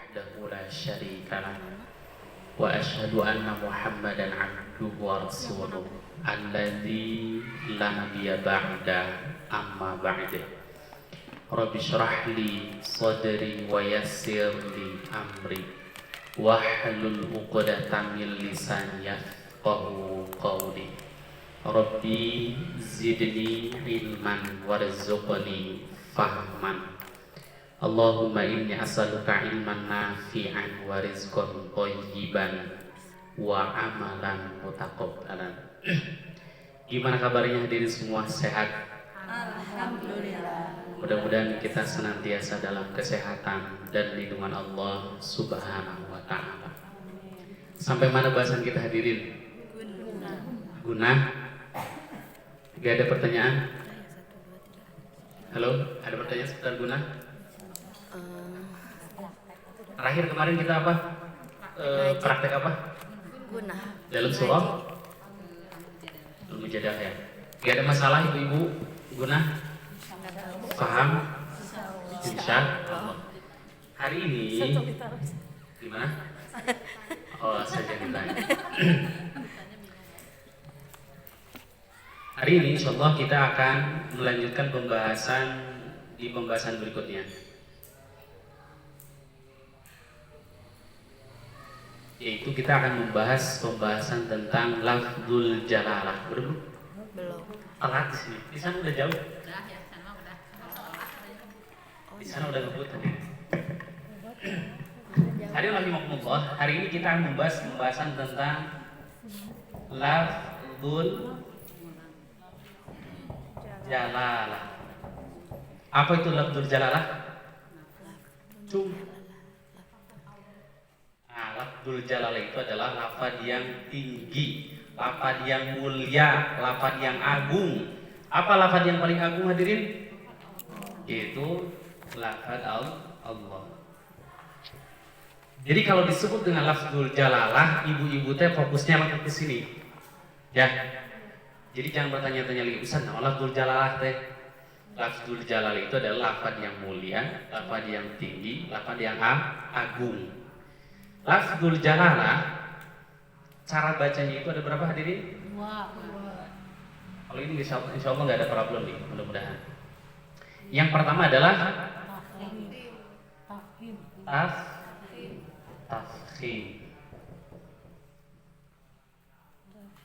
وحده لا شريك له وأشهد أن محمدا عبده ورسوله الذي لا نبي بعده أما بعد رب اشرح لي صدري ويسر لي أمري واحلل عقدة من لساني يفقهوا قولي ربي زدني علما وارزقني فهما اللهم إني أسألك علما نافعا ورزقا طيبا وعملا متقبلا. Gimana kabarnya hadirin semua, sehat? Alhamdulillah. Mudah-mudahan kita senantiasa dalam kesehatan dan lindungan Allah Subhanahu wa Ta'ala. Sampai mana bahasan kita hadirin? Guna. Gak ada pertanyaan? Halo, ada pertanyaan seputar guna? Terakhir kemarin kita apa? Praktek apa? Guna. Dalam surah Al-Mujadah ya. Gak ada masalah ibu-ibu guna? Paham? Insya Allah. Hari ini gimana? Oh, saja ditanya. Hari ini insya Allah kita akan melanjutkan pembahasan di pembahasan berikutnya, yaitu kita akan membahas pembahasan tentang lafzul jalalah. Belum? Telat di sini. Di sana udah jauh. Di sana udah ngebut tadi. Hari ini kita akan membahas pembahasan tentang lafzul jalalah. Apa itu lafzul jalalah? Lafzul jalalah itu adalah lafaz yang tinggi, lafaz yang mulia, lafaz yang agung. Apa lafaz yang paling agung hadirin? Yaitu lafaz Allah. Jadi kalau disebut dengan lafzul jalalah, ibu-ibu teh fokusnya langsung ke sini. Ya. Jadi jangan bertanya-tanya lagi, Ustaz, nama lafzul jalalah teh. Lafzul jalalah itu adalah lafaz yang mulia, lafaz yang tinggi, lafaz yang agung. Lafzul jalalah, cara bacanya itu ada berapa hadirin? Dua. Kalau ini insya Allah nggak ada problem nih, mudah-mudahan. Yang pertama adalah tafkhim.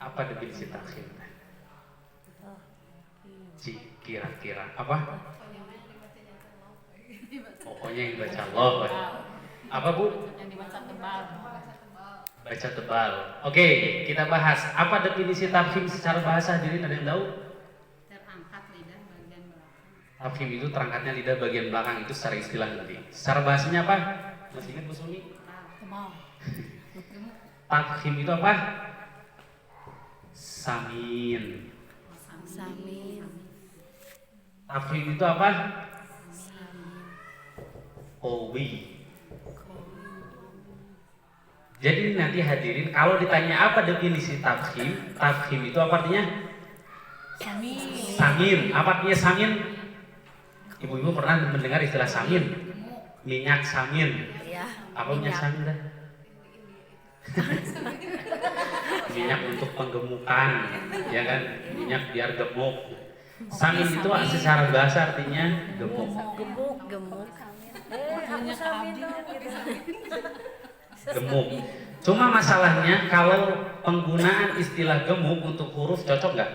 Apa definisi tafkhim? Kira-kira apa? Pokoknya yang baca Allah. Apa bu? Yang dibaca tebal. Baca tebal. Oke, kita bahas. Apa definisi tafkhim secara bahasa hadirin, ada yang tahu? Terangkat lidah bagian belakang. Tafkhim itu terangkatnya lidah bagian belakang, itu secara istilah nanti. Secara bahasanya apa? Masih ingat Bu Sumi? Tebal. Tafkhim itu apa? Samin. Tafkhim itu apa? Qawi. Jadi nanti hadirin kalau ditanya apa definisi tafkhim, tafkhim itu apa artinya? Samin. Apa artinya samin? Ibu-ibu pernah mendengar istilah samin? Minyak samin. Ya. Apa minyak samin dah? Minyak untuk penggemukan, ya kan? Minyak biar gemuk. Samin itu secara bahasa artinya gemuk. Gemuk. Gemuk. Cuma masalahnya kalau penggunaan istilah gemuk untuk huruf cocok nggak?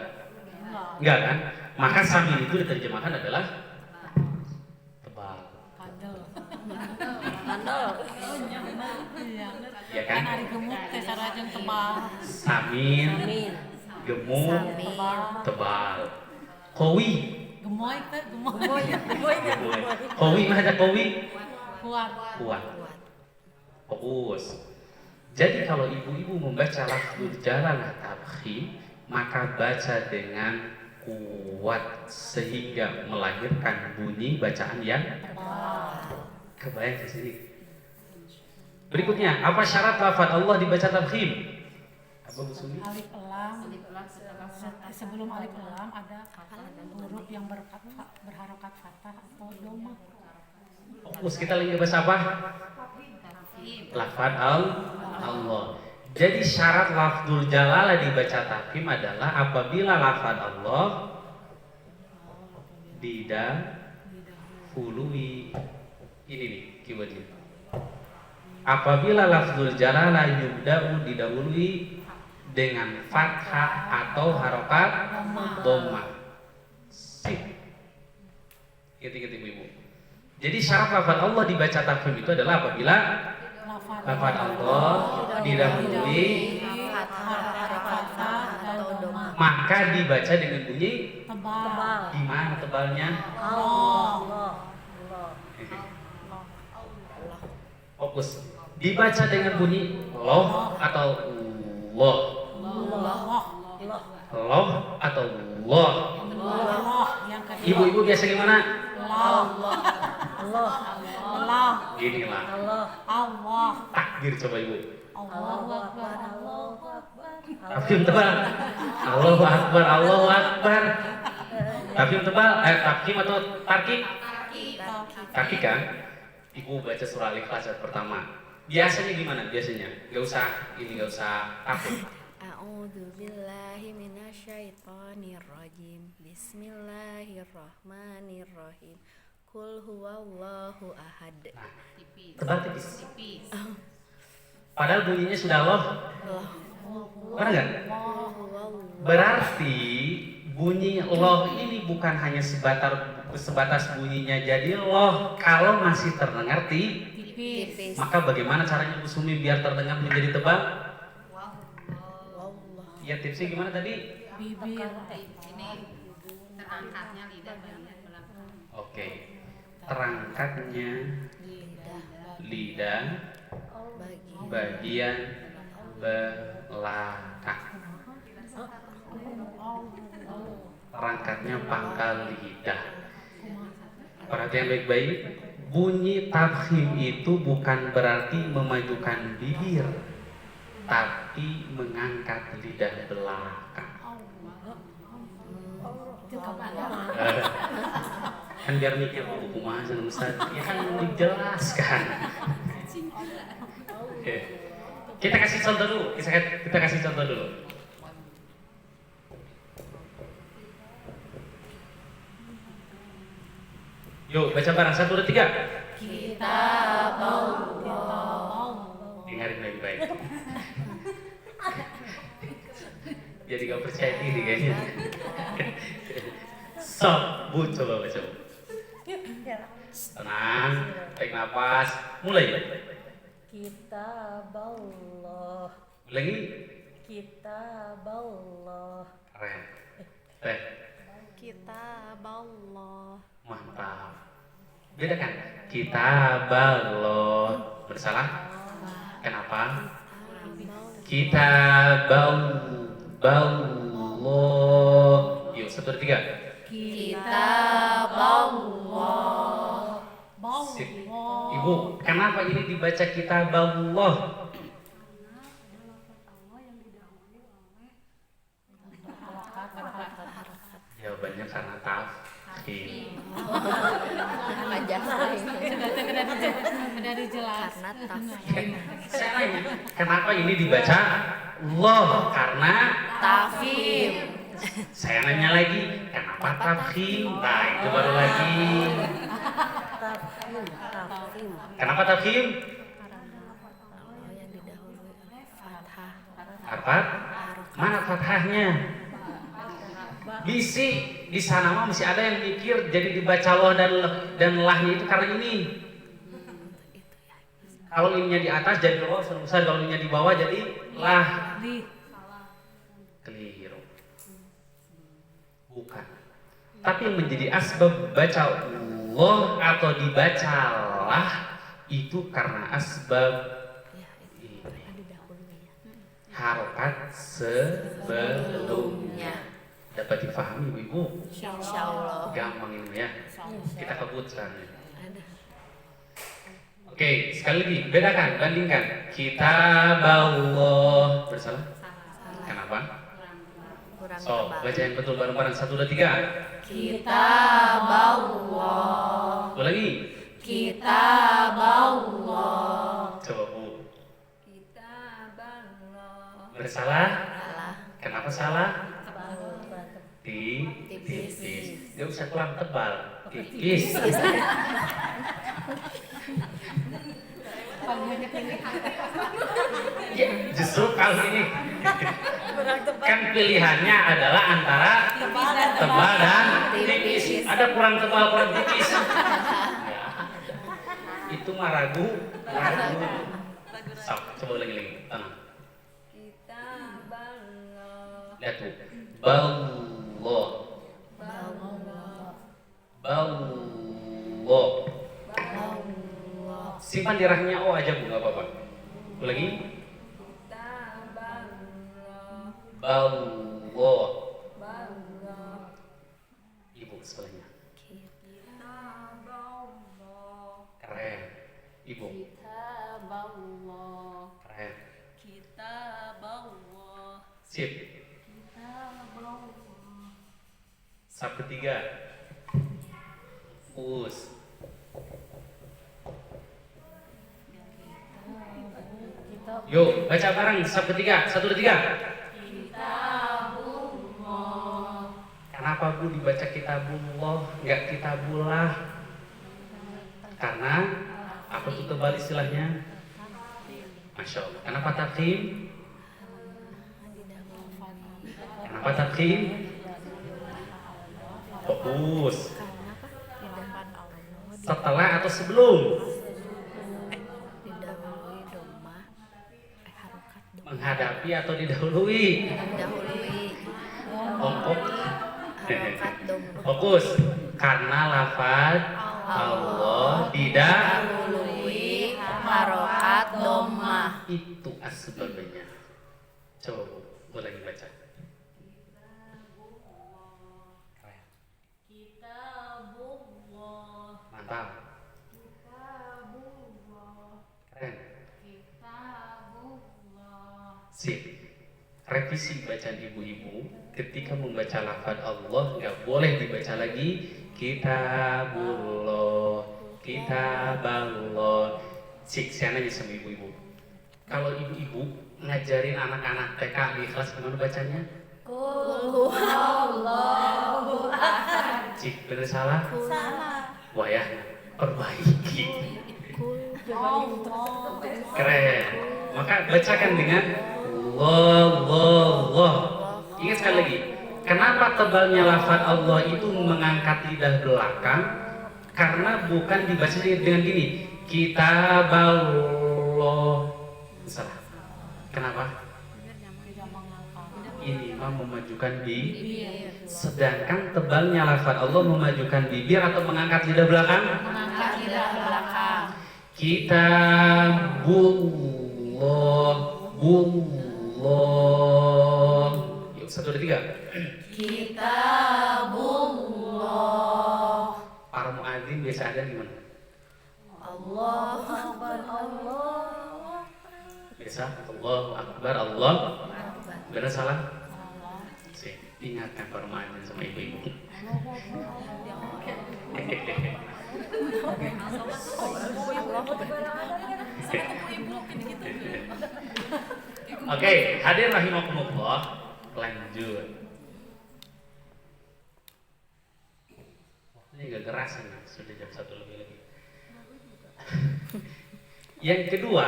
Nggak kan? Maka samin itu diterjemahkan adalah tebal. Bandel. Ya kan? Samin, gemuk, tebal. Qawi. Qawi mah ada qawi? Kuat. Fokus. Jadi kalau ibu-ibu membaca lafzul jalalah tafkhim, maka baca dengan kuat sehingga melahirkan bunyi bacaan yang kebayang di sini. Berikutnya, apa syarat lafaz Allah dibaca tafkhim? Apa Bu Sumi? Alif lam. Sebelum alif lam ada huruf yang berharokat fathah atau dhamma. Fokus, kita lagi bahasa apa? lafaz Allah. Jadi syarat lafzul jalalah dibaca tafkhim adalah apabila lafaz Allah didahului. Ini nih keywordnya. Apabila lafzul jalalah yubda'u didahului dengan fathah atau harokat dhammah. Sip. Ingat-ingat ibu-ibu. Jadi syarat lafaz Allah dibaca tafkhim itu adalah apabila lafaz Allah didahului maka dibaca dengan bunyi Tebal. gimana tebalnya? Fokus. Dibaca dengan bunyi loh atau loh? Loh atau loh? Yang kedua. Ibu-ibu biasa gimana? Allah. Gini lah. Allah. Takbir coba ibu. Allahu Akbar. Tafkhim tebal. Allahu Akbar, Allahu Akbar. Tafkhim tebal, tafkhim atau tarkik? Tarkik kan? Ibu baca surah Al-Ikhlas ayat pertama. Biasanya gimana? Biasanya nggak usah ini, nggak usah takut. A'udzu billahi minasyaitonir rajim. Bismillahirrahmanirrahim. Qul huwallahu ahad. Tebal tipis. Padahal bunyinya sudah loh. Benar nggak? Berarti bunyi loh ini bukan hanya sebatas bunyinya jadi loh. Kalau masih terdengar Tipis. maka bagaimana caranya Bu Sumi biar terdengar menjadi tebal? Ya tipsnya gimana tadi? Bibir. Ini terangkatnya lidah bagian belakang. Oke. Terangkatnya lidah bagian belakang. Terangkatnya pangkal lidah. Perhatian baik-baik. Bunyi tafkhim itu bukan berarti memajukan bibir, tapi mengangkat lidah belakang. Kan biar mikir buku mahasiswa Ustaz, ya kan dijelaskan. Oke. Kita kasih contoh dulu. Kita kasih contoh dulu. Yuk baca bareng 1, 2, 3. Dengarin baik-baik. Jadi gak percaya diri kayaknya. Sob, Bu, coba baca. Tenang, tarik nafas. Mulai. Kitaballah. Lagi. Kitaballah. Keren. Kitaballah. Mantap. Beda kan? Kitaballah. Bersalah? Kenapa? Kitaballah. Yuk, 1, 2, 3. Kitaballah. Sip. Ibu, kenapa ini dibaca kitaballah? Jawabannya karena tafkhim. Sudah dijelas. Karena tafkhim. Saya nanya, kenapa ini dibaca loh? Karena Tafkhim. saya nanya lagi, kenapa tafkhim? Nah, itu baru lagi. Tafkhim. Kenapa tafkhim? Allah yang didahului oleh fathah. Apa? Mana fathahnya? Bisi di sana mah masih ada yang mikir jadi dibaca loh dan lahnya itu karena ini. Kalau ininya di atas jadi loh, selesai. Kalau ininya di bawah jadi lah. Keliru. Bukan. Tapi yang menjadi asbab baca loh atau dibaca lah itu karena asbab ini. Harokat sebelumnya. Dapat difahami ibu-ibu? Insyaallah. Gampang ini ya. Kita kebut sekarang. Oke, sekali lagi bedakan, bandingkan. Kitaballah. Bersalah? Kenapa? Kurang So, tebal. baca yang betul bareng-bareng. 1, 2, 3. Kitaballah. Satu lagi. Kitaballah. Coba Bu. Benar salah? Salah. Kenapa salah? Tipis. Dia usah kurang tebal, tipis. Ya, justru kali ini kan pilihannya adalah antara tebal dan tipis. Ada kurang tebal, kurang tipis. Ya. Itu mah ragu. Sok, coba ulangi. Tenang. Lihat tuh. Ballo. Simpan di rahimnya O aja Bu, nggak apa-apa. Ulangi. Ballo. Ibu sebelahnya. Keren. Ibu. Keren. Sip. Sab ketiga. Us. Yuk, baca bareng sab ketiga. 1, 2, 3. Kenapa Bu dibaca kitabullah, enggak kitabullah? Karena apa tuh tebal istilahnya? Masya Allah. Kenapa tafkhim? Kenapa tafkhim? Fokus. Setelah atau sebelum? Didahului doma. Harokat doma. Menghadapi atau didahului? Didahului. Ongkok. Harokat doma. Fokus. Karena lafaz Allah Didahului harokat doma. itu asbabnya. Coba Bu, boleh dibaca. Keren. Mantap. Keren. Sip. Revisi bacaan ibu-ibu. Ketika membaca lafaz Allah nggak boleh dibaca lagi kitabullah, kitaballah. Cik, saya nanya sama ibu-ibu. Kalau ibu-ibu ngajarin anak-anak TK di kelas gimana bacanya? Cik, bener salah? Wah ya, perbaiki. Keren. Maka bacakan dengan Allah. Ingat sekali lagi. Kenapa tebalnya lafaz Allah itu mengangkat lidah belakang? Karena bukan dibaca dengan gini. Kitaballah. Salah. Kenapa? Ini mah memajukan bibir. Sedangkan tebalnya lafaz Allah memajukan bibir atau mengangkat lidah belakang? Mengangkat lidah belakang. Kitabullah. Bullah. Yuk, 1, 2, 3. Kitabullah. Para muadzin biasa ada gimana? Allah Akbar. Biasa Allahu Akbar, Allah. Benar salah? Sip, ingatkan para muadzin sama ibu-ibu. Oke, hadir rahimakumullah. Lanjut. Ini agak keras nih, sudah jam 1 lebih lagi. Yang kedua,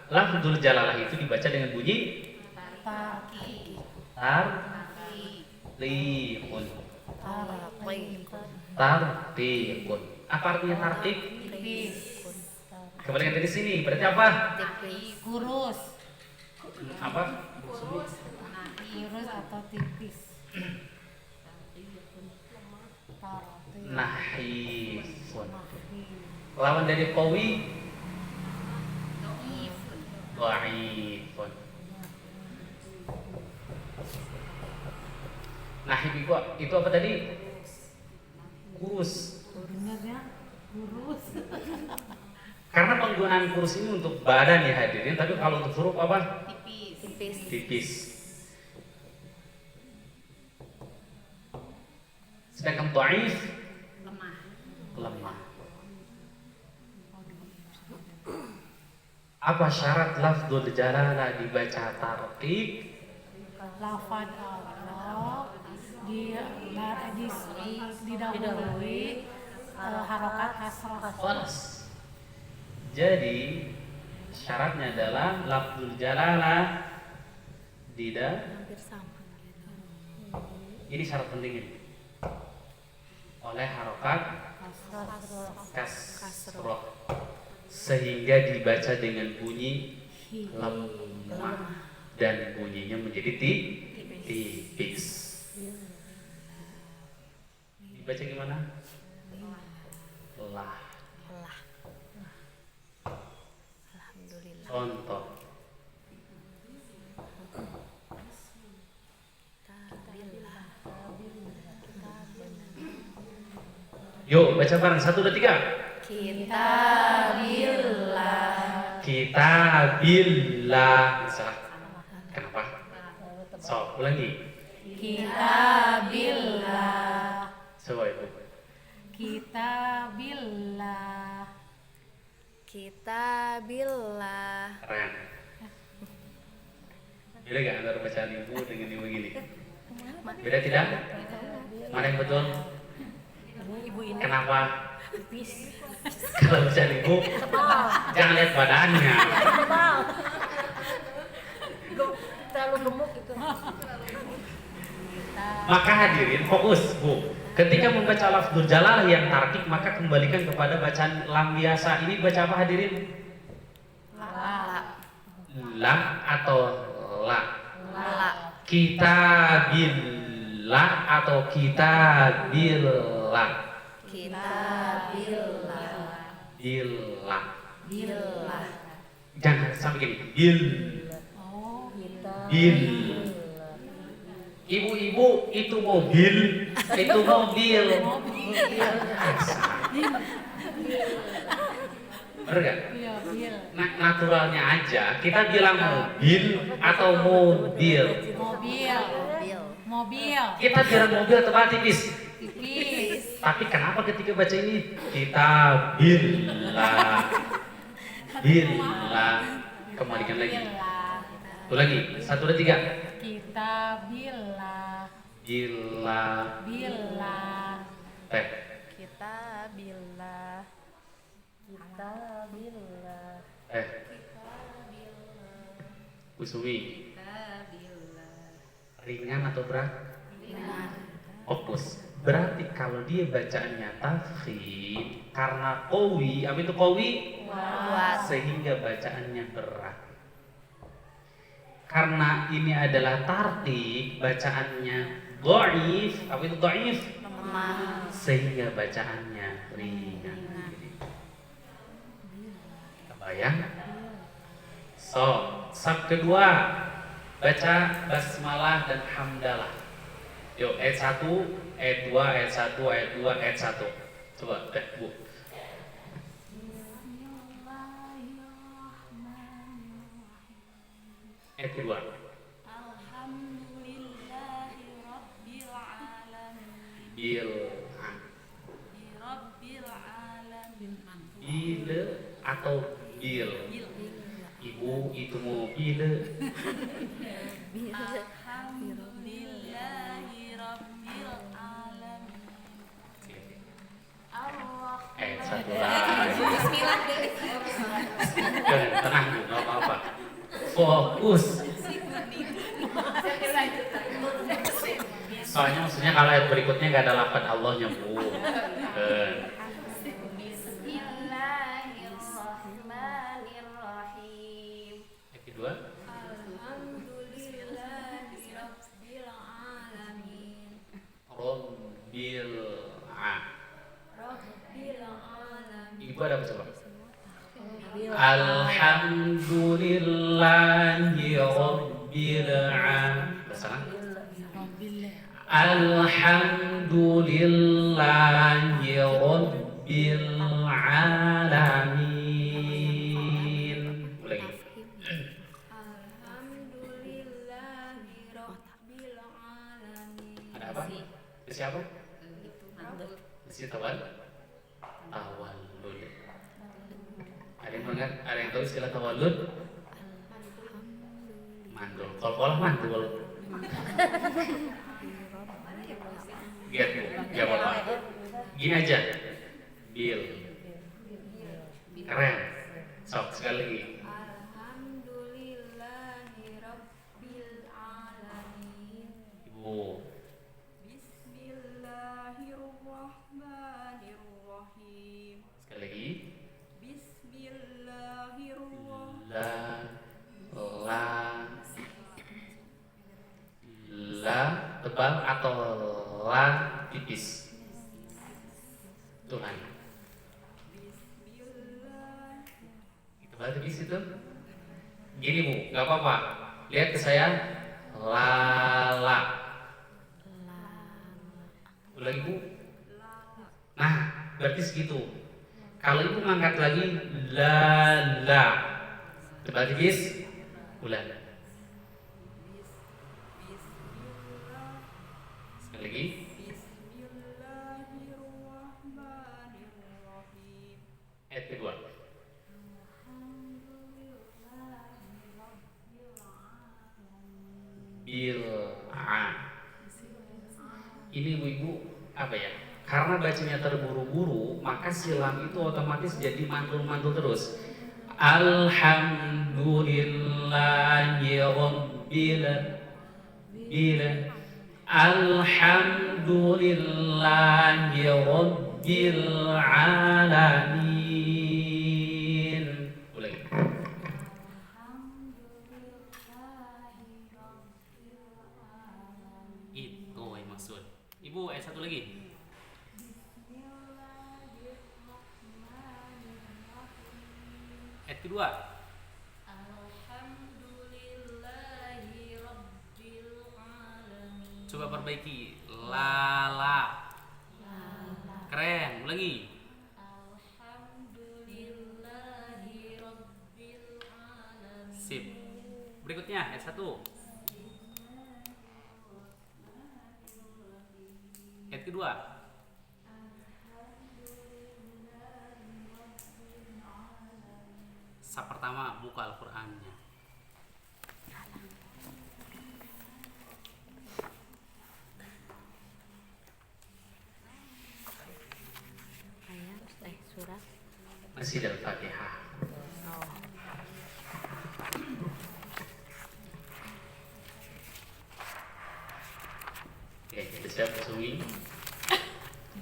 lafzul jalalah itu dibaca dengan bunyi tarqiqun. Tarqiqun. Apa artinya tarqiq? Kembalikan dari sini, berarti apa? Kurus. Apa? Kurus atau tipis. Nahifun. Lawan dari qawi? Dhaifun. Nahif itu apa tadi? Kurus. Benernya kurus. Karena penggunaan kurus ini untuk badan ya hadirin, tapi kalau untuk huruf apa? Tipis. Sedangkan dhaif lemah. Apa syarat lafdzul jalalah dibaca tarqiq? lafaz Allah didahului harokat kasroh. Khalas. Jadi syaratnya adalah lafzul jalalah Hampir sama. ini syarat penting ini oleh harokat kasroh sehingga dibaca dengan bunyi lemah dan bunyinya menjadi tipis. Dibaca gimana? Lah. Allah. Alhamdulillah. Contoh. Yuk baca bareng 1, 2, 3. Kitabillah. Kitabillah. Salah. Kenapa? So, ulangi. Kitabillah. Coba Ibu. Kitabillah. Kitabillah. Keren. Beda gak antara bacaan Ibu dengan Ibu gini? Beda tidak? Mana yang betul? Ibu ini Kenapa? tipis. Kalau bacaan Ibu, jangan lihat badannya. Terlalu gemuk itu. Maka hadirin fokus Bu. Ketika membaca lafzul jalalah yang tarkik maka kembalikan kepada bacaan lam biasa. Ini baca apa hadirin? La atau la? La. Kitabillah atau kitabillah? Kitabillah. Billah. Billah. Jangan sampai gini. Bil. Kita Bil. Ibu-ibu itu mobil, itu mobil. Bener gak? Iya, bil. Naturalnya aja kita bilang mobil atau mobil. Mobil. Mobil. Mobil. Kita bilang mobil tebal tipis. Tipis. Tapi kenapa ketika baca ini kita billah, billah. Kembalikan lagi. Billah. Tuh lagi. 1, 2, 3. Kitabillah. Billah. Billah. Teh. Kitabillah. Kitabillah. Usumi. Kitabillah. Ringan atau berat? Ringan. Fokus. Berarti kalau dia bacaannya tafkhim karena qawi, apa itu qawi? Kuat. Sehingga bacaannya berat. Karena ini adalah tartik, bacaannya dhaif, apa itu dhaif? Lemah. Sehingga bacaannya ringan. Kebayang? So, sab kedua baca basmalah dan hamdalah. Yuk, ayat 1, ayat 2, ayat 1, ayat 2, ayat 1. Coba, Bu. Ayat kedua. Alhamdulillahi rabbil alamin. Bil. Rabbil alamin. Bil atau bil? Ibu itu mobil. Alhamdulillahi rabbil alamin. Ayat 1 lagi. Bismillah deh. Jangan tenang Bu, nggak apa-apa. Fokus. Soalnya maksudnya kalau ayat berikutnya nggak ada lafaz Allahnya Bu. Bismillahirrahmanirrahim. Ayat kedua. Alhamdulillahi rabbil alamin. Rabbil Rabbil alamin. Ibu ada apa coba? Alhamdulillahi rabbil alamin. Salah? Alhamdulillahi rabbil alamin. Ulangi. Alhamdulillahi rabbil alamin. Ada apa? Siapa? Mesti tawal. Tawallud. Ada yang mengenal? Ada yang tahu istilah tawallud? Mandul. Kalau mantul. Lihat Bu, ya Bapak. Gini aja. Bil. Keren. Sok sekali lagi. Alhamdulillahi Rabbil Alamin. Ibu. Bismillahirrahmanirrahim. Sekali lagi. Bismillahirrahmanirrahim. La tebal atau la tipis? Tuhan. Tebal tipis itu? Gini Bu, nggak apa-apa. Lihat ke saya. La. Ulang Ibu. Nah, berarti segitu. Kalau Ibu ngangkat lagi la. Tebal tipis. Ulang. Sekali lagi. Bismillahirrahmanirrahim. Ayat kedua. Bil'an. Ini ibu-ibu apa ya? Karena bacanya terburu-buru, maka silam itu otomatis jadi mantul-mantul terus. Alhamdulillahi rabbil Alhamdulillahi rabbil alamin. Ulangi. Itu yang maksud. Ibu, ayat satu lagi. Ayat kedua. Alhamdulillahi Rabbil Alamin. Coba perbaiki. La. Keren. Ulangi. Alhamdulillahi Rabbil Alamin. Sip. Berikutnya ayat satu. Ayat kedua. Sab pertama buka Al-Qur'annya. Surat. Masih dalam Fatihah. Oh. Oke, kita siap sunyi.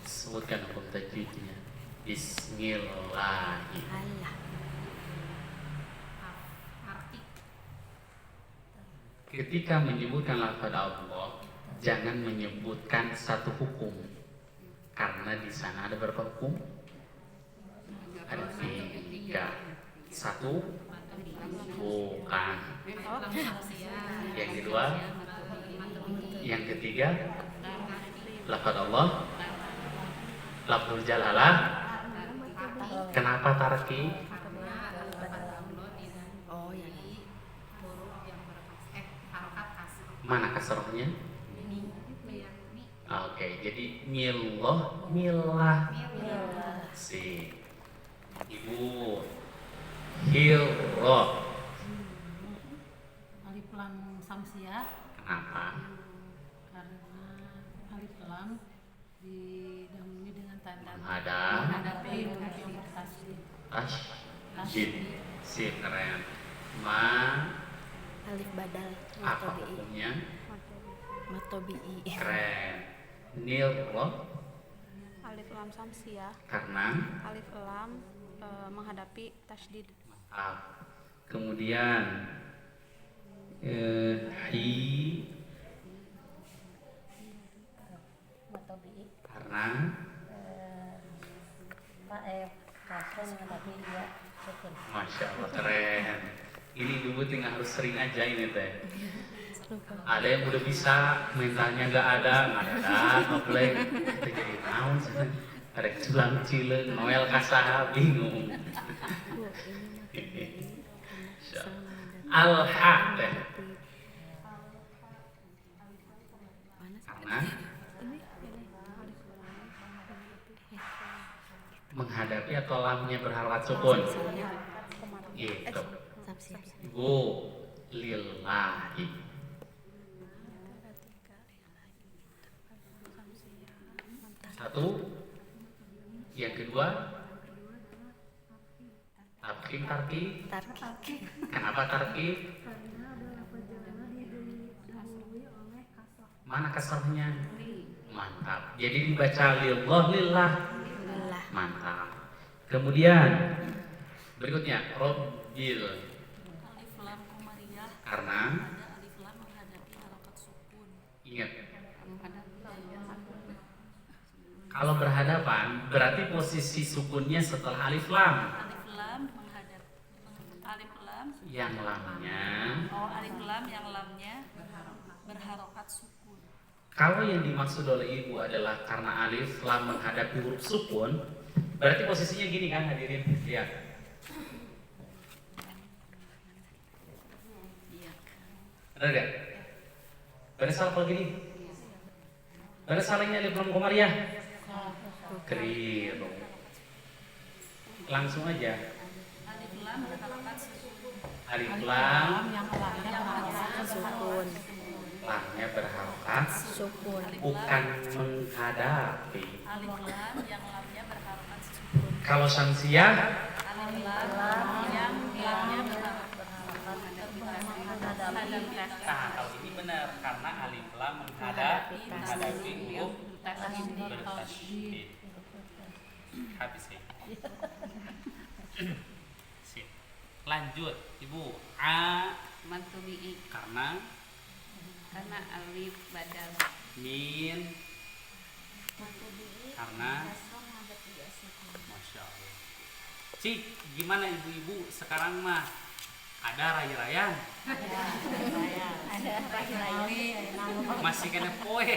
Sebutkan hukum tajwidnya. Bismillahirrahmanirrahim. Allah. Ketika menyebutkan lafaz Allah, jangan menyebutkan satu hukum, karena di sana ada berapa hukum? Ada 3. Satu, bukan. Yang kedua, yang ketiga, lafaz Allah, lafzul jalalah. Kenapa tarki? Oh ya. Mana kasrohnya? Oke, jadi milah. Si ibu hilroh. Alif lam samsiah Kenapa? karena alif lam didahului dengan tanda Ada menghadapi tasdid. tasjid. Sip, keren. Ma Alif badal. apa Matobi'i. hukumnya? Matobi'i. Keren. Nilroh Alif lam samsiah, karena alif lam menghadapi tasdid. mantap. Kemudian hi Matobi'i. karena Kasron menghadapi dia sukun. Masya Allah, keren. Ini dulu tinggal harus sering aja ini teh. Ada yang udah bisa, mentalnya nggak ada, ngobrol. Kita jadi naon sih? Ada culang cilen, noel kasaha bingung. Al-haq teh. Karena menghadapi atau lamnya berharokat sukun. Gitu. Samsiah. Bu lillahi. Satu. Yang kedua tarkib. Tarkik. Kenapa tarkib? Mana kasarnya? Mantap. Jadi dibaca lillah. Lillah. Mantap. Kemudian berikutnya Rabbil. Alif lam qamariyah. Karena Ada alif lam menghadapi harokat sukun. ingat, Menghadapi kalau berhadapan berarti posisi sukunnya setelah alif lam. alif lam menghadap alif lam. Yang lamnya. Oh, alif lam yang lamnya berharokat sukun. Kalau yang dimaksud oleh ibu adalah karena alif lam menghadapi huruf sukun, berarti posisinya gini kan hadirin? Lihat. Benar gak? Benar salah kalau gini? Benar salahnya alif lam qamariyah? Keliru. Langsung aja. Alif lam berharokat sukun. Alif lam, yang lamnya berharokat Sukun. lamnya berharokat, Sukun. bukan menghadapi. Alif lam yang lamnya berharokat sukun. Kalau syamsiah, Alif lam yang lamnya berharokat nah kalau ini benar karena alif lam menghadapi huruf bertasydid. Habis ya. Sip. Lanjut, Ibu. A mantubi'i karena karena alif badal. min karena Masya Allah. Cik, gimana ibu-ibu sekarang mah? Ada raya-rayaan? Masih kena poe.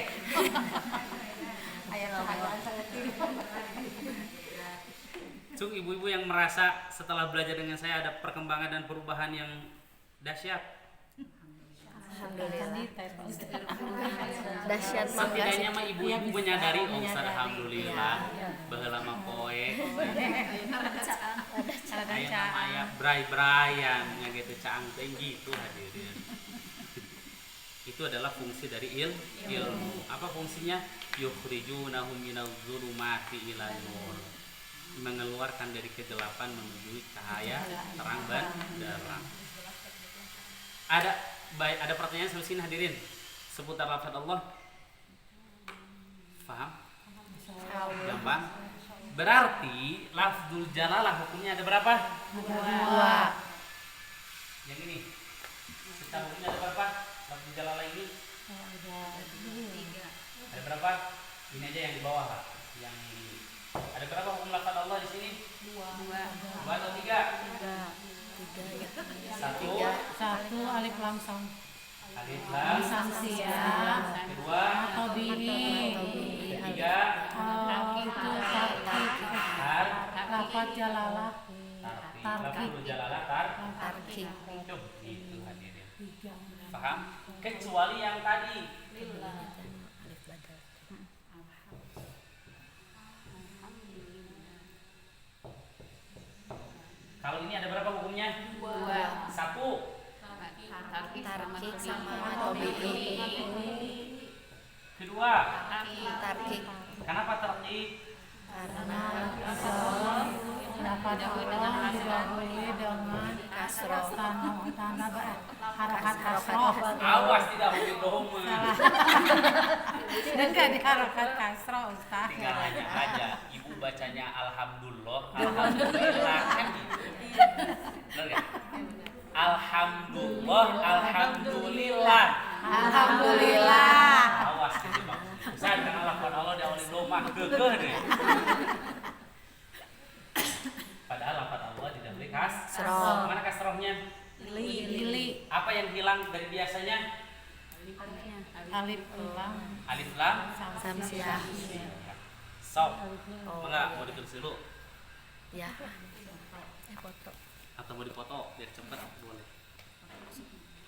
Cung, ibu-ibu yang merasa setelah belajar dengan saya ada perkembangan dan perubahan yang dahsyat. Dahsyat Setidaknya mah ibu-ibu menyadari menyadari, alhamdulillah baheula mah poe. Aya namanya bray-brayan nya gitu caang teh gitu hadirin. Itu adalah fungsi dari ilmu. Apa fungsinya? Yukhrijunahum minadz zulumati ila nur. Mengeluarkan dari kegelapan menuju cahaya terang benderang. Ada pertanyaan sampai sini hadirin seputar lafaz Allah? Paham? Gampang. Berarti lafzul jalalah hukumnya ada berapa? dua. Yang ini. Secara hukumnya ada berapa? Lafzul jalalah ini? Ada berapa? Ini aja yang di bawah lah. Yang ini. Ada berapa hukum lafaz Allah di sini? Dua atau tiga? Satu alif lam sam. Alif lam. Samsiah. Kedua. Tabii. Ketiga. Itu tarkik. Lafaz jalalah. Tarkik. Lafzul jalalah Tarkik. Coba gitu hadirin. Paham? Kecuali yang tadi. Kalau ini ada berapa hukumnya? Dua. Satu. Tarkik sama tabii. Kedua. Tarkik. Kenapa tarkik? Karena Lafaz Allah didahului dengan kasroh. tanda harakat kasroh. Awas tidak boleh doma. Enggak di harakat kasroh, Ustaz. Tinggal hanya aja. Ibu bacanya alhamdulillah, alhamdulillah kan gitu. Benar gak? Alhamdulillah, alhamdulillah. Alhamdulillah. Awas gitu bang. Ustaz dengan lafaz Allah diawali doma kekeh deh. Padahal lafaz Allah didahului kasroh. Mana kasrohnya? Lili. Apa yang hilang dari biasanya? Alif lam. Alif lam. Samsiah. Sok. Enggak mau ditulis dulu Ya. Foto. atau mau dipoto biar cepet boleh.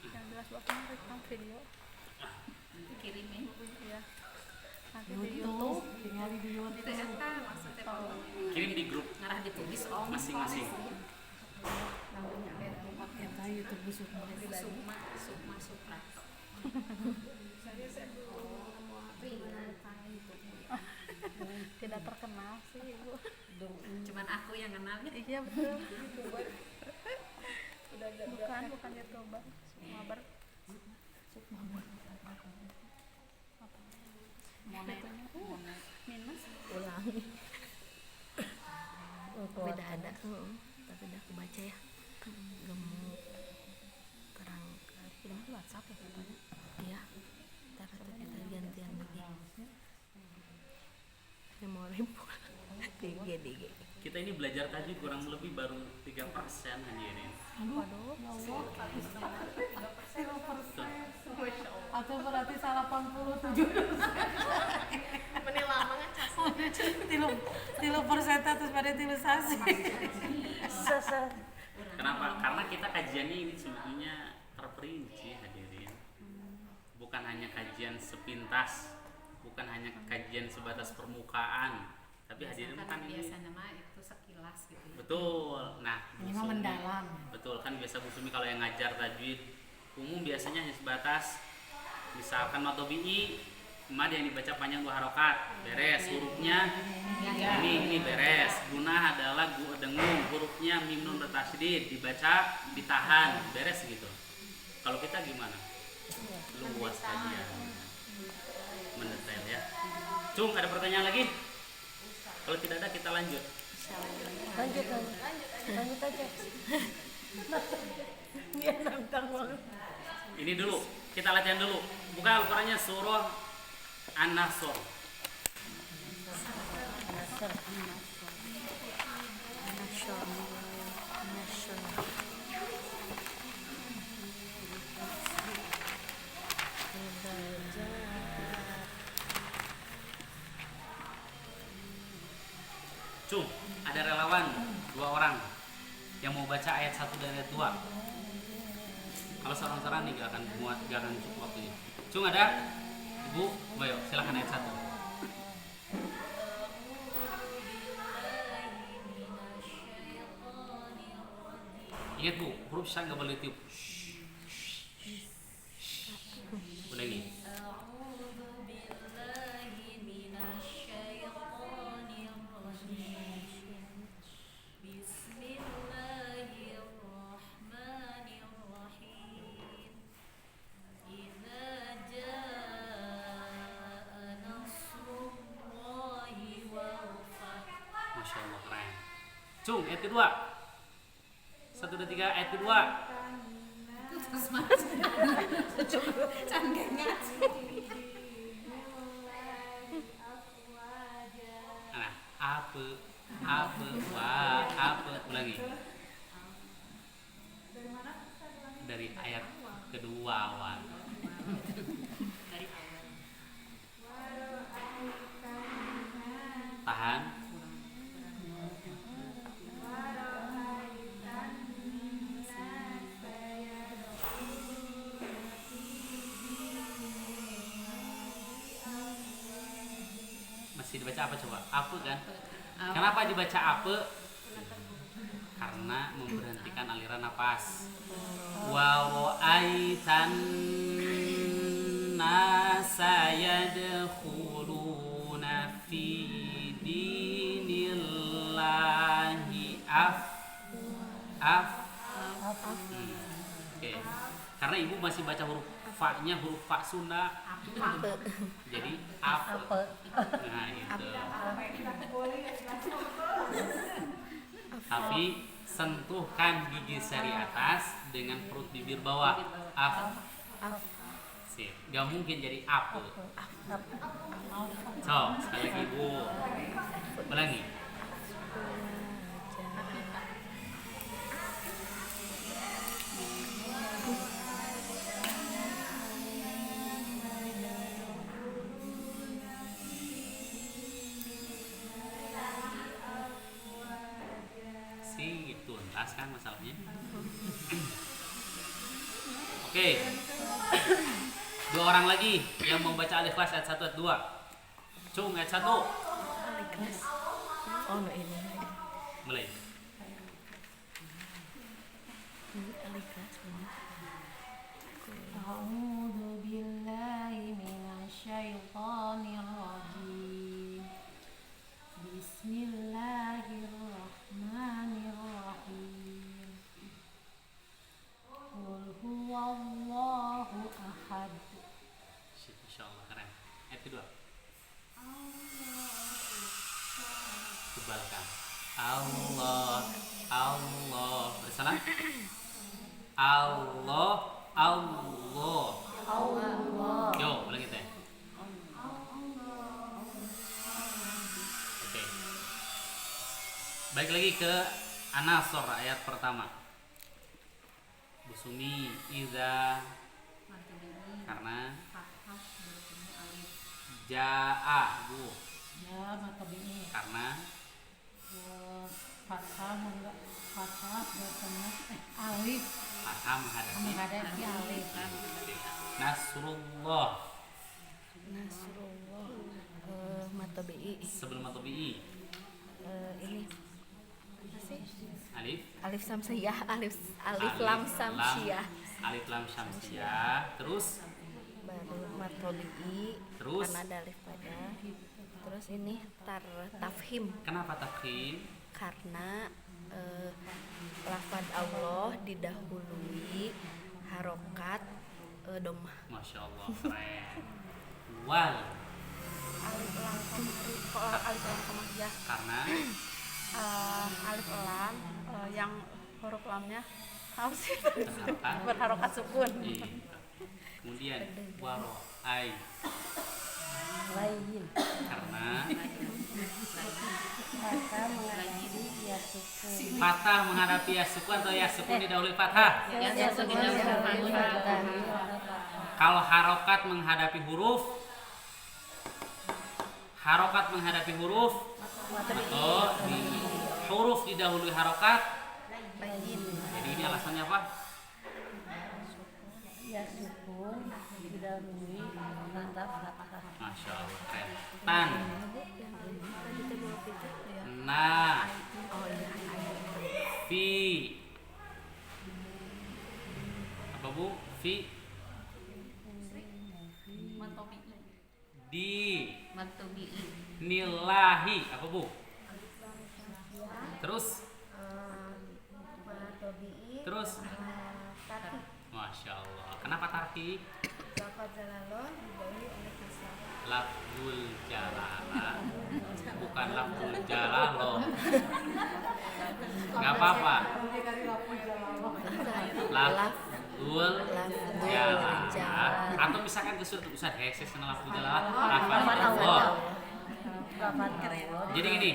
Yang jelas bakal rekam video. Kirimin. Ya. Nanti di YouTube, tinggal di YouTube. Kirim di grup Ngarah ditulis masing-masing. Kita YouTube busuk. Sukma Suprato. Tidak terkenal sih ibu. Cuman aku yang kenalnya. Iya betul. Bukan youtuber, mabar. Monet. Minus. Ulangi. Beda ada. Tapi udah aku baca ya. Gemuk. Terangkat. Film itu WhatsApp ya katanya. Iya. Ntar tuh kita gantian lagi. Memori pula. DG. Kita ini belajar tajwid kurang lebih baru 3% hadirin. Waduh, ya Allah. 0%. Atau berarti salah 87. Meni lama ngecas. Tilu persenta terus pada tilusasi. Kenapa? Karena kita kajiannya ini sebetulnya terperinci hadirin. Bukan hanya kajian sepintas, bukan hanya kajian sebatas permukaan, tapi hadirin kan ini biasanya mah itu sekilas gitu ya. betul. Nah, Ini Bu mah Sumi, mendalam. betul kan biasa Bu Sumi kalau yang ngajar tajwid umum biasanya hanya sebatas misalkan matobi'i mad yang dibaca panjang 2 harokat beres, hurufnya ini beres. Gunah adalah dengung, hurufnya mim nun bertasydid dibaca ditahan beres gitu. Kalau kita gimana? Luas kajian, mendetail ya. Cung, ada pertanyaan lagi? Kalau tidak ada kita lanjut. Lanjut aja. Dia nantang banget. Ini dulu, kita latihan dulu. Buka Al-Qur'annya surah An-Nasr. Cung, ada relawan 2 orang yang mau baca ayat 1 dan ayat 2. Kalau seorang-seorang nih gak akan muat, gak akan cukup waktunya. Cung ada? Ibu, ayo silakan ayat 1. Ingat Bu, huruf syan gak boleh tiup. Ulangi. Masya Allah keren. Cung, ayat kedua. 1, 2, 3, ayat kedua. Nah, apa, ulangi. Dari ayat kedua awal. Tahan. Masih dibaca apa coba? Apa kan? Kenapa dibaca apa? Karena memberhentikan aliran napas. Wa ra'aitan nasa yadkhuluna fi dinillahi Oke. Karena ibu masih baca huruf fa-nya, huruf fa Sunda. Jadi apa? Nah, itu. Tapi sentuhkan gigi seri atas dengan perut bibir bawah. Sip. Gak mungkin jadi apa. So, sekali lagi ibu. Ulangi. Tuntas kan masalahnya. Oke. 2 orang lagi yang membaca Al-Ikhlas ayat 1 ayat 2. Cung ayat 1. Al-Ikhlas. Oh, no, ini. Mulai. Al-Ikhlas benar. A'udzu billahi minasyaitonir rajim. Bismillahirrahmanirrahim. Qul huwallahu ahad. Insyaallah keren. Ayat kedua. Tebalkan. Allah, Allah. Bersalah. Allah, Allah. Allah. Yo, ulang kita. Oke. Baik lagi ke An-Nasr ayat pertama. Busumi iza karena jaa bu Ya matabi'i. karena Fathah bertemu alif fathah menghadapi menghadapi alif. Nasrullah Nasrullah. Matobi'i. sebelum matobi'i Ini apa sih? alif Alif samsiyah, alif lam samsiyah. alif lam syamsiyah terus Baru matobi'i. Terus? Karena ada alif pada. Terus ini tafhim. kenapa tafkhim Karena lafad Allah didahului harokat domah. Masya Allah keren wal Alif lam kalau alif lam hamzah karena alif lam yang huruf lamnya harus berharokat berharokat sukun. Iya. Kemudian waro ai Lain. karena Maka menghadapi ya sukun. fathah menghadapi ya sukun atau ya sukun didahului fathah. Ya sukun. Kalau harokat menghadapi huruf atau di huruf didahului harokat. Jadi ini alasannya apa? Ya sukun didahului kata fathah. Masya Allah keren. Tan, Tadi teh dua pijat ya. na, Oh iya. fi. Apa bu? Fi, di, nilahi. Apa bu? Terus, terus. Masya Allah. Kenapa tartib? Lafaz jalalon didahului oleh kasar. Lafzul jalalah bukan lafzul jalaloh. Gak apa-apa. Lafzul jalalah atau misalkan ke surat Ustaz Heses kenal lafzul jalalah lafaz Allah. Jadi gini,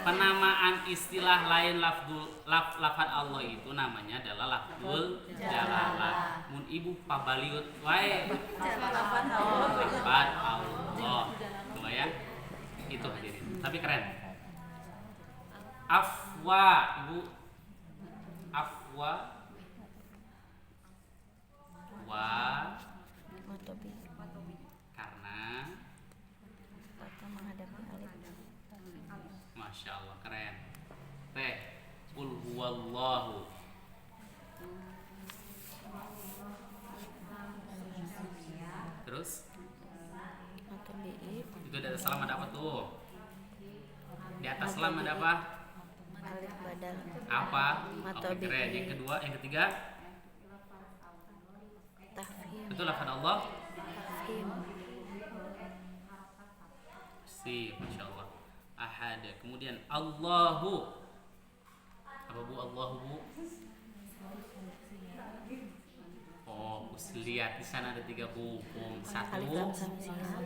penamaan istilah lain lafaz Allah itu namanya adalah lafzul jalalah. Mun ibu pabaliut wae lafaz Allah. Coba ya. Itu hadirin. Tapi keren. Afwa, ibu. Afwa. Wa Matobi'i. karena Fathah menghadapi alif. Masya Allah keren. Teh. Qul huwallahu. Terus Matobi'i. itu di atas salam ada apa tuh? Di atas salam ada apa? Alif badal. Apa? Oke Matobi'i. keren. Yang kedua, yang ketiga, Tafhim. itu lafaz Allah. Tafhim. Si, masya Allah. Ahad. Kemudian Allahu. Apa bu? Allahu bu? Oh, lihat di sana ada 3 hukum. Alif lam Satu, samsiyah.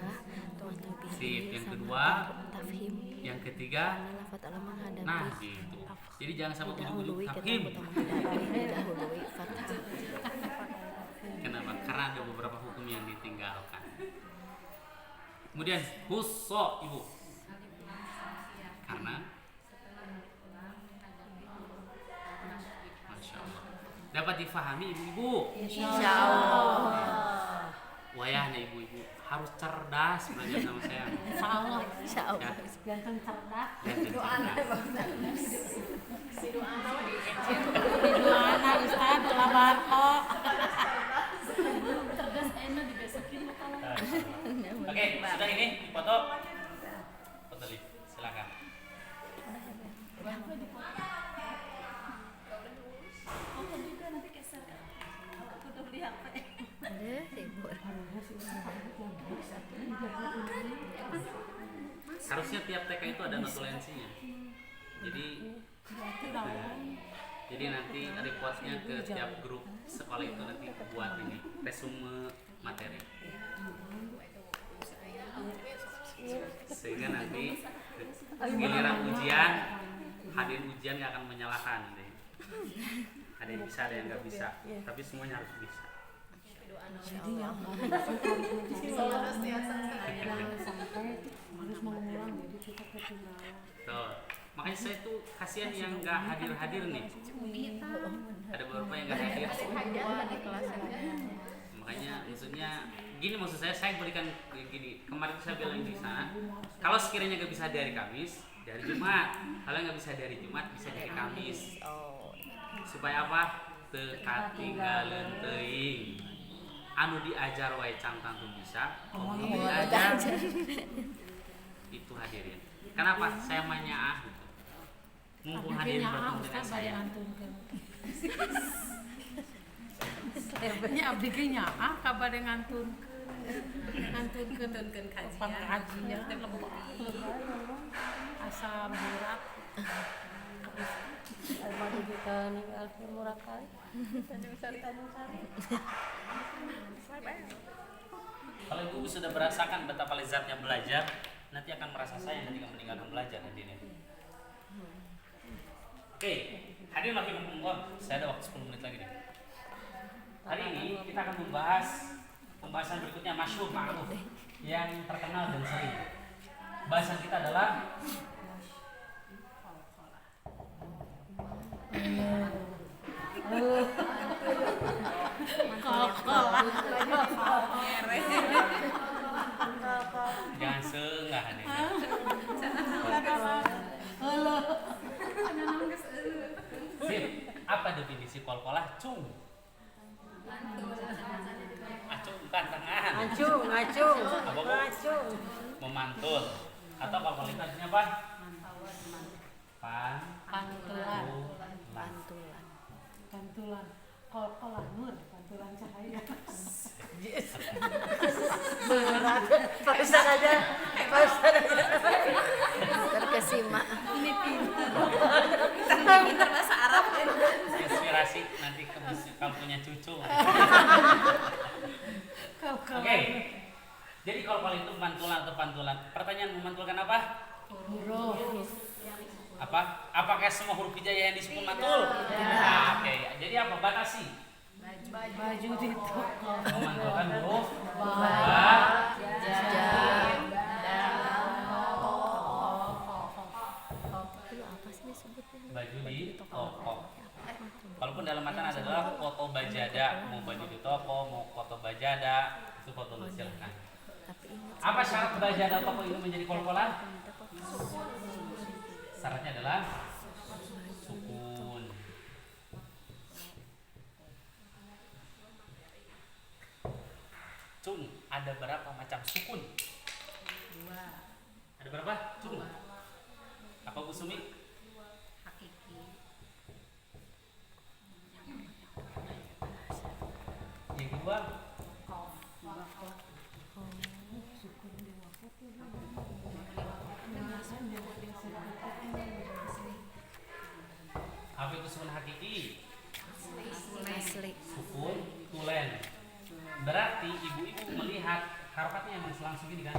Matobi'i. sip. Yang sama kedua, tafhim. yang ketiga. Karena lafaz Allah menghadapi. Nah, gitu. Jadi jangan sama ujung-ujung Didahului kita hakim. utama menghadapi. Didahului fathah. Kenapa? Karena ada beberapa hukum yang ditinggalkan. Kemudian husso, ibu. Karena Masya Allah. Dapat difahami ibu-ibu. Insyaallah. Wayahnya ibu-ibu harus cerdas belajar sama saya. Insyaallah. Insyaallah. Ya. Ganteng cerdas. Cerdas. Di doana Ustaz Labarto. Oke, sudah ini dipoto. Foto lift, silakan. Ada libur. Harusnya tiap TK itu ada notulensinya. Jadi nanti reportnya ke tiap grup sekolah itu nanti buat ini resume materi. Sehingga nanti giliran ujian, hadirin ujian nggak akan menyalahkan deh. Ada yang bisa, ada yang nggak bisa, tapi semuanya harus bisa. Jadi yang sampai harus mengulang, jadi kita ketinggalan. Tuh. Makanya saya tuh kasihan yang nggak hadir nih. Ada beberapa yang nggak hadir. Makanya maksud saya berikan gini. Kemarin saya bilang di sana, kalau sekiranya nggak bisa dari Kamis, dari Jumat. Kalau nggak bisa dari Jumat, bisa dari Kamis. Supaya apa? Teu katinggaleun teuing. Anu diajar wae cangkang tuh bisa, anu diajar itu hadirin. Kenapa saya menyaah gitu? Mumpung hadirin bertemu dengan saya. Nya abdi ge nyaah kabade ngantunkeun kajian teh asa berat. Almadi kita ninggal murah kali. Kalau ibu sudah merasakan betapa lezatnya belajar, nanti akan merasa sayang ketika meninggalkan belajar hadirin. Oke, hadirin makin mumpung, saya ada waktu 10 menit lagi nih. Hari ini kita akan membahas pembahasan berikutnya masyhur ma'ruf yang terkenal dan sering. Bahasan kita adalah jangan seenggah nih. Sip, apa definisi kol-kolah? Cung. Acung bukan tangan. Acung. Apa bu? Memantul. Atau kol-kol itu artinya apa? Pantulan. Kol-kolah nur, pantulan cahaya. Pak Ustaz aja. Terkesima. Ini pintar bahasa Arab. Inspirasi nanti kamu punya cucu. Oke. Jadi kol-kol itu pantulan atau pantulan. Pertanyaan, memantulkan apa? Huruf. Apa? Apakah semua huruf hijaiyah yang disebut mantul? Nah, oke. Jadi apa? Batasi. Baju di toko. Memantulkan huruf Apa sih disebutnya? baju di toko. Walaupun dalam matan adalah foto bajada, mau baju di toko, mau foto bajada, itu foto lu silahkan. Tapi ingat Apa syarat bajada toko ini menjadi kol-kolan? Syaratnya adalah sukun. Cung, ada berapa macam sukun? 2. Ada berapa? Cung. Apa Bu Sumi? Hakiki. Yang kedua? Apa itu sukun hakiki? asli. Sukun tulen. Berarti ibu-ibu melihat harokatnya emang langsung gini kan?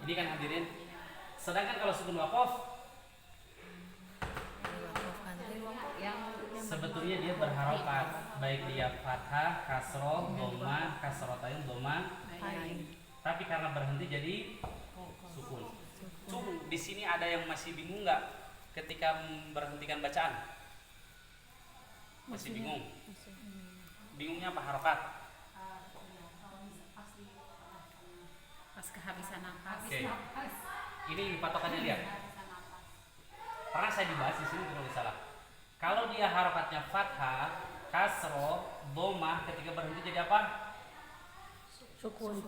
Ini kan hadirin. Sedangkan kalau sukun wakof, sebetulnya dia berharokat, baik dia fathah, kasroh, doma, kasrotain, doma. Tapi karena berhenti jadi sukun. Cung, di sini ada yang masih bingung nggak ketika memberhentikan bacaan? Masih bingung? Bingungnya apa? Harokat? Pas kehabisan nafas. Oke. Ini patokannya lihat. Pernah saya dibahas di sini kalau salah. Kalau dia harokatnya fathah, kasroh, doma, ketika berhenti jadi apa? Sukun.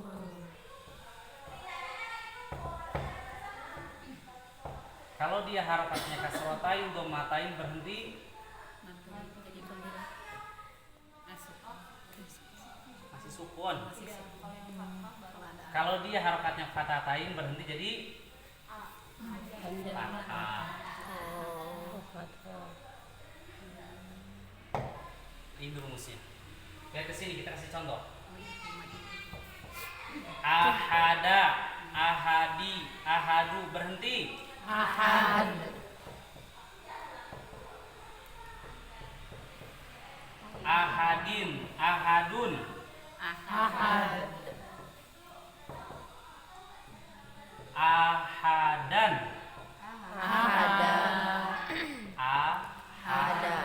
Kalau dia harokatnya kasrotain, domatain berhenti masih sukun. Kalau dia harokatnya fatatain berhenti jadi fathah. Ini rumusnya. Lihat ke sini kita kasih contoh. Ahada, ahadi, ahadu berhenti. Ahad. Ahadin, ahadun. Ahad. Ahadan. Ahada. Ahada.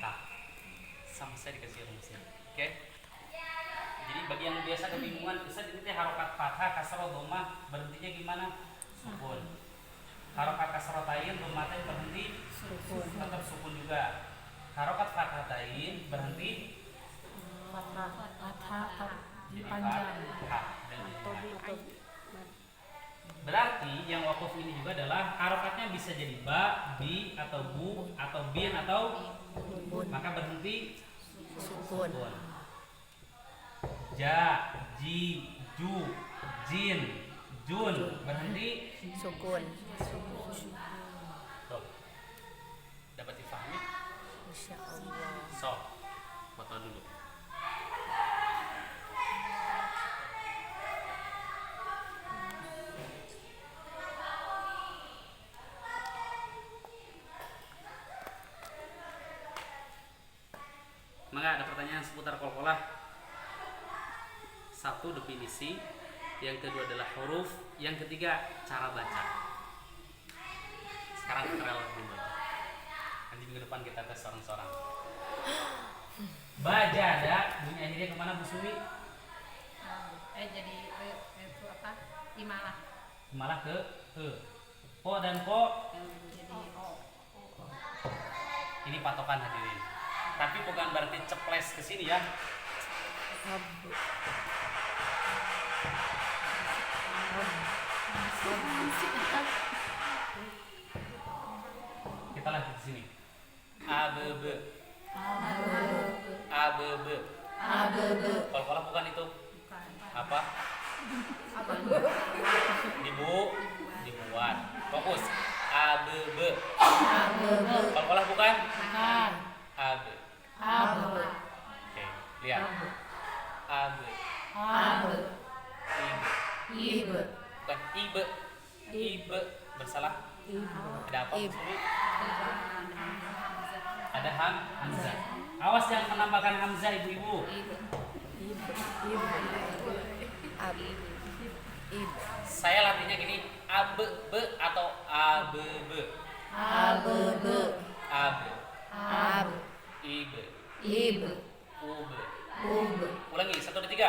Nah, sama saya dikasih rumusnya. Oke. Jadi bagi yang biasa kebingungan, Ustaz ini harokat fathah, kasroh, dhammah berhentinya gimana? Sukun. Harokat kasrotain, dhammatain berhenti sukun. Tetap sukun juga. Harokat fathatain berhenti Fathah. jadi Panjang. fathah dan jadi. Berarti yang wakuf ini juga adalah harokatnya bisa jadi ba, bi, atau bu, atau bin, atau maka berhenti Sukun. Ja, ji, ju, jin, jun berhenti Sukun. Tuh. Dapat difahami? Masya Allah. So, foto dulu. Maka ada pertanyaan seputar qalqalah. Satu, definisi. Yang kedua adalah huruf. Yang ketiga, cara baca. Sekarang kita relak dulu. Nanti minggu depan kita tes seorang-seorang. Bajada, bunyi akhirnya kemana Bu Suwi? Jadi itu apa? Imalah. Malah ke e. Po dan po. Ini patokan hadirin. Tapi bukan berarti ceples ke sini ya. Kita lihat di sini. A B B. A B B. Kalau bukan itu apa? Dibuat. Fokus. A B B. Kalau bukan A B. Oke, lihat. A B. Ibe. Bukan ibe. Bersalah. Ada apa? Ada hamzah. Awas jangan menambahkan hamzah ibu-ibu. Saya latihnya gini, ab be atau ab be. Ab. Ibe. Ube. Ulangi 1 2 3.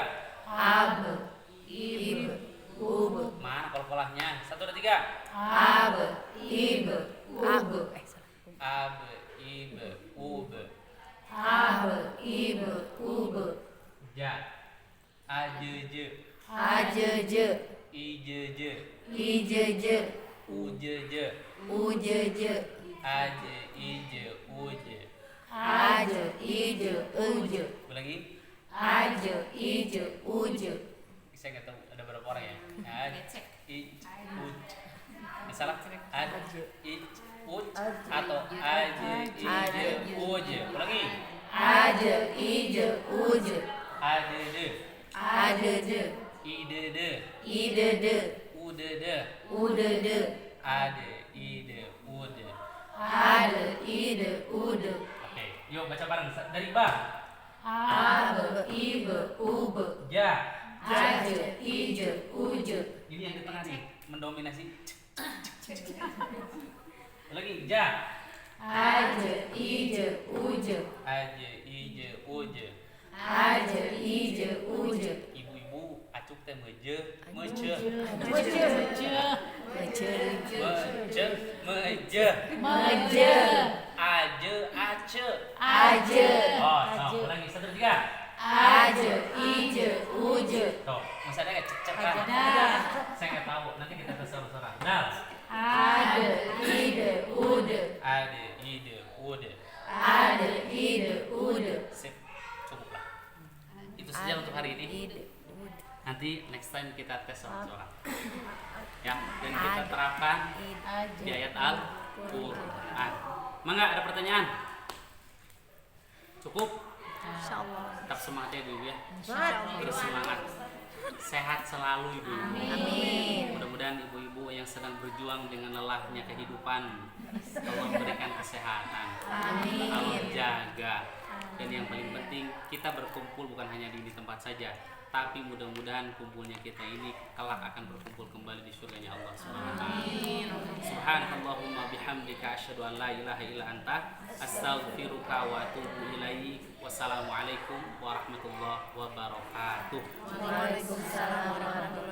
Mana kolkolahnya? 1 2 3. Ab, ibe, ube. Ja. Ajeje. Ijeje. Ujeje. Aje, ije, uje. Ulangi. Saya nggak tahu ada berapa orang ya. Misalnya atau uje. Ulangi. Idede. Udede. Ude. Oke, yuk baca bareng dari ba. Ja. Ini yang di tengah nih mendominasi. Lagi ja. Ibu-ibu acuk teh meje. Aje. Oh, so, ulangi 1 2 3. Tuh, masih ada nggak cek-cekan? saya nggak tahu. Nanti kita bersorak-sorak. Dal. Ade, ide, ude. Ade, ide, ude. Ade, ide, ude. Sip, cukup lah. Itu saja untuk hari ini. Nanti next time kita tes sorak-sorak. Ya, dan kita terapkan di ayat Al-Quran. Mangga, ada pertanyaan? Cukup? Insyaallah. Tetap semangat ya ibu ya. Terus semangat. Sehat selalu ibu. Amin. Mudah-mudahan ibu-ibu yang sedang berjuang dengan lelahnya kehidupan Allah memberikan kesehatan. Amin. Allah jaga. Dan yang paling penting kita berkumpul bukan hanya di tempat saja, tapi mudah-mudahan kumpulnya kita ini kelak akan berkumpul kembali di surganya Allah Subhanahu wa taala. Subhanallahumma bihamdika asyhadu an la ilaha illa anta astaghfiruka wa atubu ilaik. Wassalamualaikum warahmatullahi wabarakatuh. Waalaikumsalam warahmatullahi wabarakatuh.